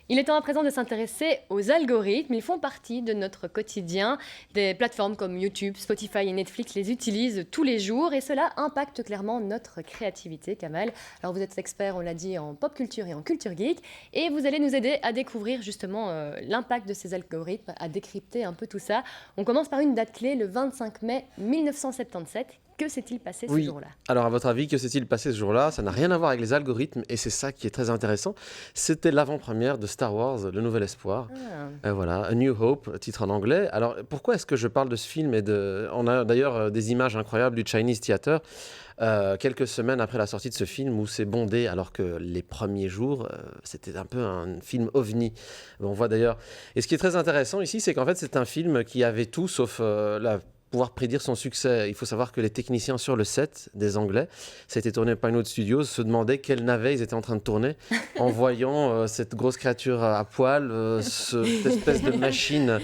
Il est temps à présent de s'intéresser aux algorithmes. Ils font partie de notre quotidien. Des plateformes comme YouTube, Spotify et Netflix les utilisent tous les jours et cela impacte clairement notre créativité, Kamal. Alors vous êtes expert, on l'a dit, en pop culture et en culture geek et vous allez nous aider à découvrir justement l'impact de ces algorithmes, à décrypter un peu tout ça. On commence par une date clé, le 25 mai 1977. Que s'est-il passé ce jour-là ? Alors à votre avis, que s'est-il passé ce jour-là ? Ça n'a rien à voir avec les algorithmes et c'est ça qui est très intéressant. C'était l'avant-première de Star Wars, Le Nouvel Espoir. Voilà, A New Hope, titre en anglais. Alors pourquoi est-ce que je parle de ce film On a d'ailleurs des images incroyables du Chinese Theater. Quelques semaines après la sortie de ce film où c'est bondé alors que les premiers jours c'était un peu un film ovni. On voit d'ailleurs, et ce qui est très intéressant ici, c'est qu'en fait c'est un film qui avait tout sauf pouvoir prédire son succès. Il faut savoir que les techniciens sur le set des Anglais, ça a été tourné par une autre studio, se demandaient quelle navet ils étaient en train de tourner en voyant cette grosse créature à poil, cette espèce de machine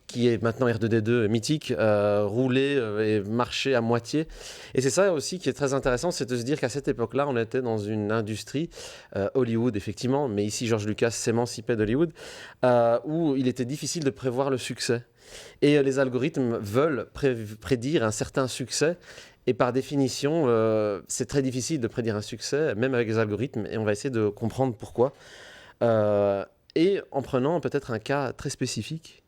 qui est maintenant R2D2 mythique, rouler et marcher à moitié. Et c'est ça aussi qui est très intéressant, c'est de se dire qu'à cette époque-là, on était dans une industrie, Hollywood effectivement, mais ici George Lucas s'émancipait d'Hollywood, où il était difficile de prévoir le succès. Et les algorithmes veulent prédire un certain succès. Et par définition, c'est très difficile de prédire un succès, même avec les algorithmes. Et on va essayer de comprendre pourquoi. Et en prenant peut-être un cas très spécifique.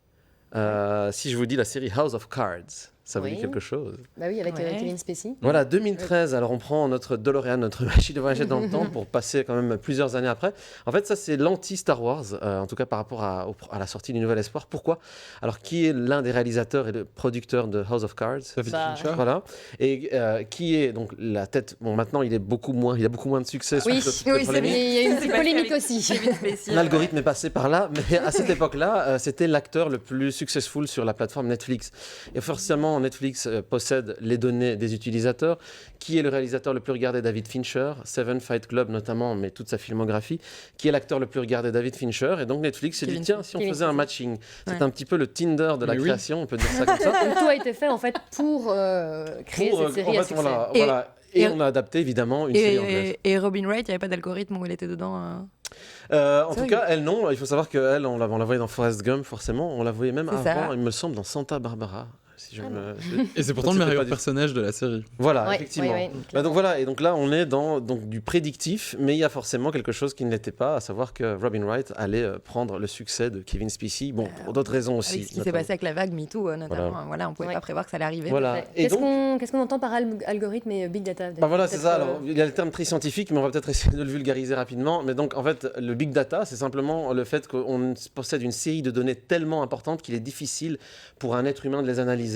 Si je vous dis la série House of Cards, ça vous dit quelque chose ? Bah oui, avec Kevin Spacey. Voilà, 2013. Alors on prend notre DeLorean, notre machine de voyager dans le temps pour passer quand même plusieurs années après. En fait, ça c'est l'anti-Star Wars, en tout cas par rapport à la sortie du Nouvel Espoir. Pourquoi ? Alors qui est l'un des réalisateurs et le producteur de House of Cards ? David Fincher. Voilà. Et qui est donc la tête. Bon, maintenant il a beaucoup moins de succès. Oui, il y a une petite polémique aussi. L'algorithme est passé par là, mais à cette époque-là, c'était l'acteur le plus successful sur la plateforme Netflix. Et forcément, Netflix possède les données des utilisateurs. Qui est le réalisateur le plus regardé ? David Fincher, Seven, Fight Club notamment, mais toute sa filmographie. Qui est l'acteur le plus regardé ? David Fincher. Et donc Netflix s'est dit, tiens, si on faisait un matching. C'est un petit peu le Tinder de la création, on peut dire ça comme ça. Donc tout a été fait en fait pour créer cette série à succès. Voilà. Et on a adapté évidemment une série anglaise. Et Robin Wright, il n'y avait pas d'algorithme où il était dedans en tout cas, elle non. Il faut savoir qu'elle, on la voyait dans Forrest Gump forcément. On la voyait même avant, ça. il me semble, dans Santa Barbara. Et c'est pourtant le meilleur personnage de la série. Voilà, effectivement. Donc voilà, et donc là on est dans du prédictif, mais il y a forcément quelque chose qui ne l'était pas, à savoir que Robin Wright allait prendre le succès de Kevin Spacey, pour d'autres raisons aussi. Avec ce qui s'est passé avec la vague MeToo notamment, voilà, on ne pouvait pas prévoir que ça allait arriver. Voilà. Qu'est-ce qu'on entend par algorithme et big data ? Voilà, c'est ça. Alors, il y a le terme très scientifique, mais on va peut-être essayer de le vulgariser rapidement. Mais donc en fait, le big data, c'est simplement le fait qu'on possède une série de données tellement importantes qu'il est difficile pour un être humain de les analyser.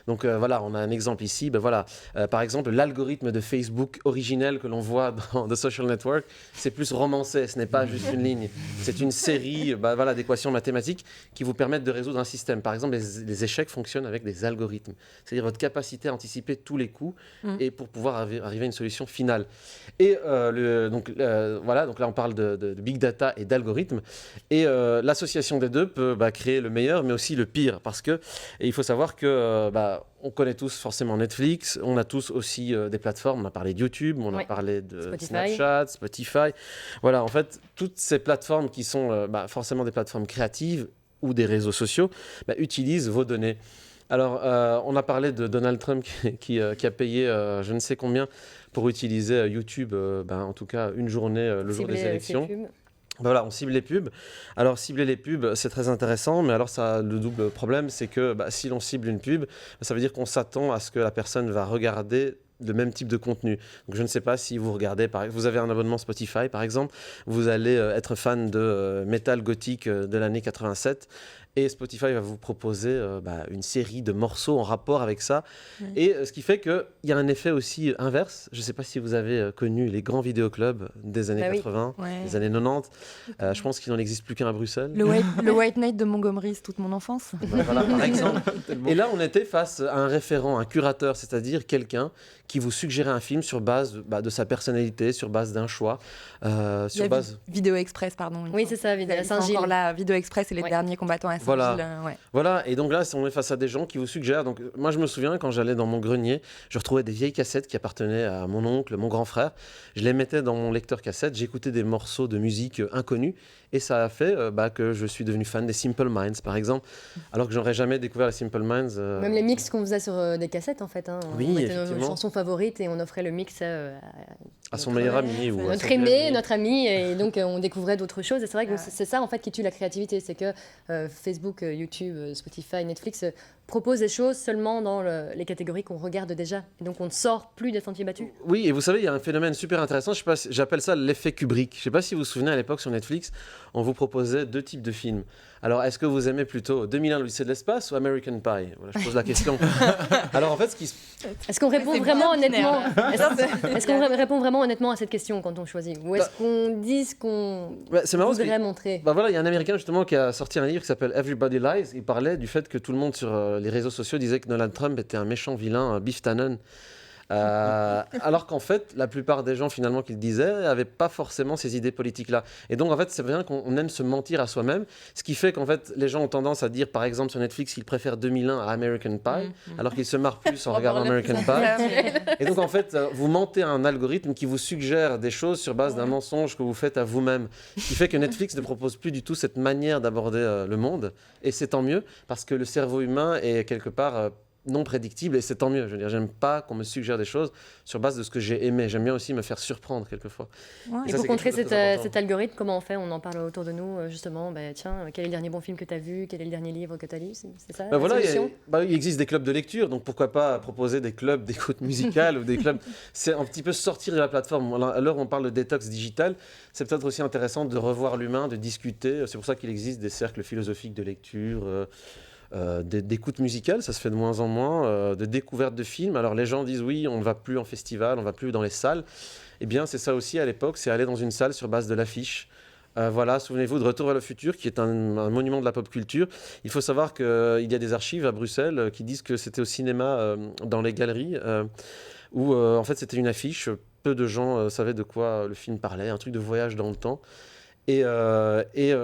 Donc voilà, on a un exemple ici. Par exemple, l'algorithme de Facebook originel que l'on voit dans The Social Network, c'est plus romancé, ce n'est pas juste une ligne. C'est une série d'équations mathématiques qui vous permettent de résoudre un système. Par exemple, les échecs fonctionnent avec des algorithmes. C'est-à-dire votre capacité à anticiper tous les coups et pour pouvoir arriver à une solution finale. Et donc là, on parle de big data et d'algorithmes. Et l'association des deux peut créer le meilleur, mais aussi le pire. Parce que il faut savoir que on connaît tous forcément Netflix, on a tous aussi des plateformes, on a parlé de YouTube, on a parlé de Snapchat, Spotify. Voilà, en fait, toutes ces plateformes qui sont forcément des plateformes créatives ou des réseaux sociaux utilisent vos données. Alors, on a parlé de Donald Trump qui a payé je ne sais combien pour utiliser YouTube, en tout cas une journée le jour des élections. Voilà, on cible les pubs. Alors, cibler les pubs, c'est très intéressant, mais alors ça, le double problème, c'est que si l'on cible une pub, ça veut dire qu'on s'attend à ce que la personne va regarder le même type de contenu. Donc, je ne sais pas si vous regardez, vous avez un abonnement Spotify, par exemple, vous allez être fan de métal gothique de l'année 87, et Spotify va vous proposer une série de morceaux en rapport avec ça. Et ce qui fait qu'il y a un effet aussi inverse. Je ne sais pas si vous avez connu les grands vidéoclubs des années 80, des années 90. Je pense qu'il n'en existe plus qu'un à Bruxelles. Le White Knight de Montgomery, c'est toute mon enfance. Voilà, par exemple. Et là, on était face à un référent, un curateur, c'est-à-dire quelqu'un qui vous suggérait un film sur base de sa personnalité, sur base d'un choix. Vidéo Express, pardon. Oui, c'est ça, Vidéo Saint-Gilles. Encore là, Vidéo Express et les derniers combattants Voilà. Ouais. Voilà, et donc là, on est face à des gens qui vous suggèrent. Donc, moi, je me souviens, quand j'allais dans mon grenier, je retrouvais des vieilles cassettes qui appartenaient à mon oncle, mon grand frère. Je les mettais dans mon lecteur cassette, j'écoutais des morceaux de musique inconnus, et ça a fait que je suis devenu fan des Simple Minds, par exemple, alors que j'aurais jamais découvert les Simple Minds. Même les mix qu'on faisait sur des cassettes, en fait. Hein. Oui, on mettait nos effectivement. chansons favorites et on offrait le mix À son meilleur ami. Ou à notre son aimé, pire ami. notre ami, et donc on découvrait d'autres choses. Et c'est vrai que Ouais. c'est ça en fait qui tue la créativité, c'est que Facebook, YouTube, Spotify, Netflix proposent des choses seulement dans les catégories qu'on regarde déjà. Et donc on ne sort plus des sentiers battus. Oui, et vous savez, il y a un phénomène super intéressant, je sais pas, j'appelle ça l'effet Kubrick. Je ne sais pas si vous vous souvenez, à l'époque sur Netflix, on vous proposait 2 types de films. Alors, est-ce que vous aimez plutôt 2001, l'Odyssée de l'espace ou American Pie? Voilà, je pose la question. Alors, en fait, Est-ce qu'on répond C'est vraiment bien honnêtement binaire. Est-ce qu'on répond vraiment honnêtement à cette question quand on choisit? Ou est-ce qu'on dit ce qu'on c'est marrant parce que- voudrait montrer? Bah voilà, il y a un Américain justement qui a sorti un livre qui s'appelle Everybody Lies. Il parlait du fait que tout le monde sur les réseaux sociaux disait que Donald Trump était un méchant vilain, un Biff Tannen. Alors qu'en fait, la plupart des gens finalement qui le disaient n'avaient pas forcément ces idées politiques-là. Et donc en fait, c'est bien qu'on aime se mentir à soi-même, ce qui fait qu'en fait, les gens ont tendance à dire, par exemple sur Netflix, qu'ils préfèrent 2001 à American Pie, alors qu'ils se marrent plus en regardant American Pie. Et donc en fait, vous mentez à un algorithme qui vous suggère des choses sur base d'un mensonge que vous faites à vous-même, ce qui fait que Netflix ne propose plus du tout cette manière d'aborder le monde. Et c'est tant mieux, parce que le cerveau humain est quelque part non prédictible, et c'est tant mieux. Je veux dire, j'aime pas qu'on me suggère des choses sur base de ce que j'ai aimé. J'aime bien aussi me faire surprendre quelquefois. Et ça, pour c'est quelque contrer chose de cet, très important. cet algorithme, comment on fait? On en parle autour de nous, justement. Tiens, quel est le dernier bon film que tu as vu? Quel est le dernier livre que tu as lu? C'est ça Bah la voilà, solution? il existe des clubs de lecture, donc pourquoi pas proposer des clubs d'écoute musicale ou des clubs. C'est un petit peu sortir de la plateforme. À l'heure où on parle de détox digital, c'est peut-être aussi intéressant de revoir l'humain, de discuter. C'est pour ça qu'il existe des cercles philosophiques de lecture. D'écoute musicale, ça se fait de moins en moins, de découverte de films. Alors les gens disent oui, on ne va plus en festival, on ne va plus dans les salles. Eh bien, c'est ça aussi à l'époque, c'est aller dans une salle sur base de l'affiche. Voilà, souvenez-vous de Retour vers le futur, qui est un monument de la pop culture. Il faut savoir qu'il y a des archives à Bruxelles qui disent que c'était au cinéma, dans les galeries, où en fait c'était une affiche. Peu de gens savaient de quoi le film parlait, un truc de voyage dans le temps. Et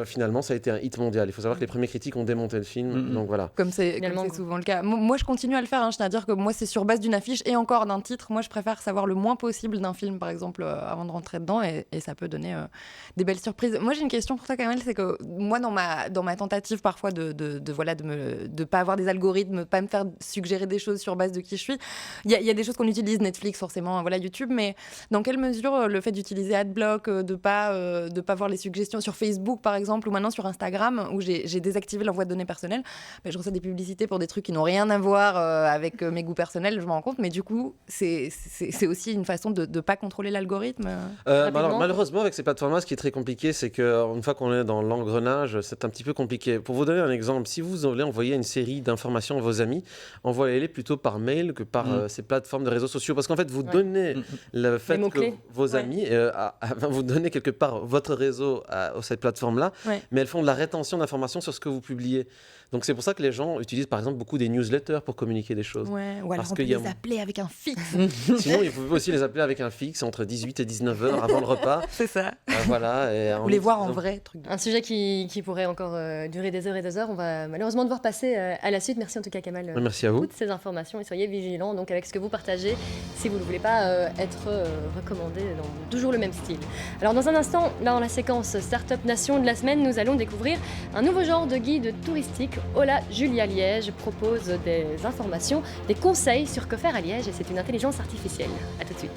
finalement, ça a été un hit mondial. Il faut savoir que les premiers critiques ont démonté le film. Donc voilà. Comme c'est Finalement, souvent le cas. Moi, je continue à le faire. Je tiens à dire que moi, c'est sur base d'une affiche et encore d'un titre. Moi, je préfère savoir le moins possible d'un film, par exemple, avant de rentrer dedans. Et ça peut donner des belles surprises. Moi, j'ai une question pour toi, Kamel. C'est que moi, dans ma tentative parfois de pas avoir des algorithmes, pas me faire suggérer des choses sur base de qui je suis, il y a des choses qu'on utilise, Netflix forcément, voilà, YouTube. Mais dans quelle mesure le fait d'utiliser Adblock, de pas voir les suggestions sur Facebook par exemple, ou maintenant sur Instagram où j'ai désactivé l'envoi de données personnelles, je reçois des publicités pour des trucs qui n'ont rien à voir avec mes goûts personnels, je m'en rends compte, mais du coup c'est aussi une façon de ne pas contrôler l'algorithme. Alors, malheureusement, avec ces plateformes-là, ce qui est très compliqué, c'est qu'une fois qu'on est dans l'engrenage, c'est un petit peu compliqué. Pour vous donner un exemple, si vous voulez envoyer une série d'informations à vos amis, envoyez-les plutôt par mail que par ces plateformes de réseaux sociaux. Parce qu'en fait, vous donnez le fait que mots-clés. vos amis, vous donnez quelque part votre réseau à cette plateforme-là, mais elles font de la rétention d'informations sur ce que vous publiez. Donc c'est pour ça que les gens utilisent par exemple beaucoup des newsletters pour communiquer des choses. Ou alors Parce on peut qu'il y a- les appeler avec un fixe. Sinon, il faut aussi les appeler avec un fixe entre 18 et 19 heures avant le repas. C'est ça. Voilà. Et Ou les voir en vrai. Truc de... Un sujet qui pourrait encore durer des heures et des heures. On va malheureusement devoir passer à la suite. Merci en tout cas, Kamal, Merci à pour vous. toutes ces informations, et soyez vigilants donc avec ce que vous partagez si vous ne voulez pas être recommandé dans toujours le même style. Alors dans un instant, là dans la séquence Startup Nation de la semaine, nous allons découvrir un nouveau genre de guide touristique. Ola Julia Liège propose des informations, des conseils sur que faire à Liège, et c'est une intelligence artificielle. À tout de suite.